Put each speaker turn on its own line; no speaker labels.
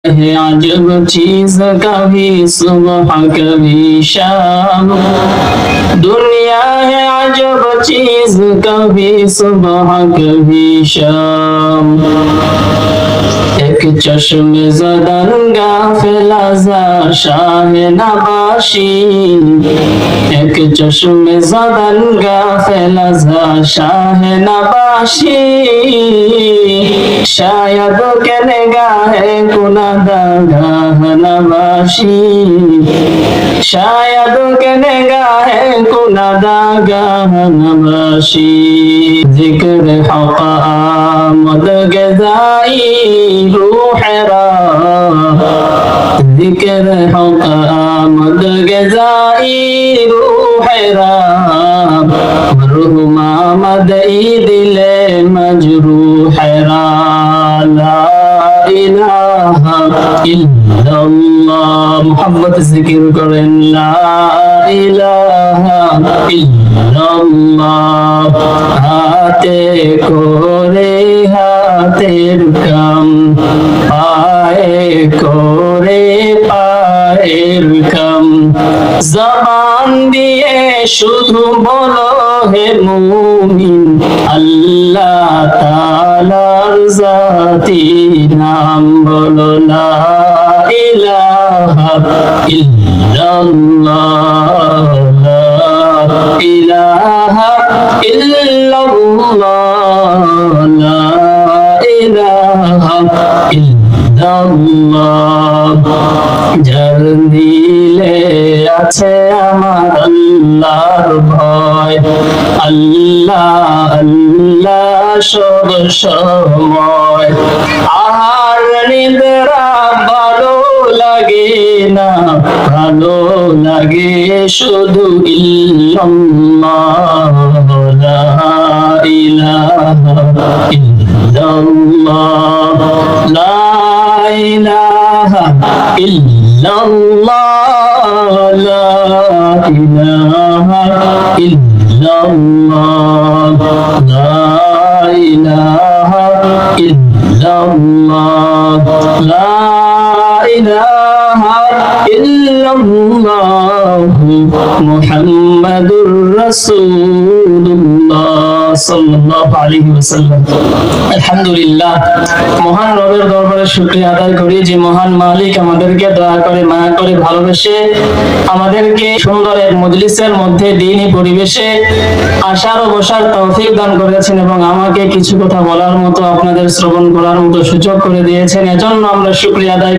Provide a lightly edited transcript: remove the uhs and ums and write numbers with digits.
है अजब चीज कभी सुबह कभी शाम। दुनिया है अजब चीज कभी सुबह कभी शाम। एक चश्मे ज़दन गाफिल अज़ा शाह नबाशी। एक चश्मे ज़दन गाफिल अज़ा शाह नबाशी। शायद के निगाहे कुनादा गाह नबाशी। शायद के निगाहे कुनादा गाह नबाशी। जिक्र हक़ आमद गज़ाई रूह रा। जिक्र हक़ आमद गज़ाई रूह रा। रूह मामद दिले मजरूह रा। ला इलाहा इल्लल्लाह मोहब्बत जिक्र करें। ला इलाहा इल्लल्लाह। हाथे कोरे हाथेर काम। पाए कोरे पाएर काम। जबान दिए शुधु बोलो हे मुमिन अल्लाह तालार जाती नाम बोलो। ला इलाहा इल्लल्लाह। ला इलाहा इल्लल्लाह। ला इलाहा इल्लल्लाह। যার দিলে আছে আমার আল্লাহর ভয়। আল্লাহ আল্লাহ সব সময়। আর নিদ্রা ভালো লাগে না। ভালো লাগে শুধু ইল্লাল্লাহ। লা ইলাহা ইল্লাল্লাহ। লা ইলাহা ইল্লাল্লাহ। লা ইলাহা ইল্লাল্লাহ। লা ইলাহা ইল্লাল্লাহ। লা ইলাহা ইল্লাল্লাহ মুহাম্মাদুর রাসূলুল্লাহ সাল্লাল্লাহু আলাইহি ওয়াসাল্লাম। আলহামদুলিল্লাহ, মহান রবের দরবারে শুকরিয়া আদায় করি যে মহান মালিক আমাদেরকে দয়া করে মায়া করে ভালোবেসে আমাদেরকে সুন্দর এক মজলিসের মধ্যে দ্বীনি পরিবেশে আসার ও বসার তৌফিক দান করেছেন এবং আমাকে কিছু কথা বলার মতো আপনাদের শ্রবণ করার মতো সুযোগ করে দিয়েছেন। এজন্য আমরা শুকরিয়া আদায়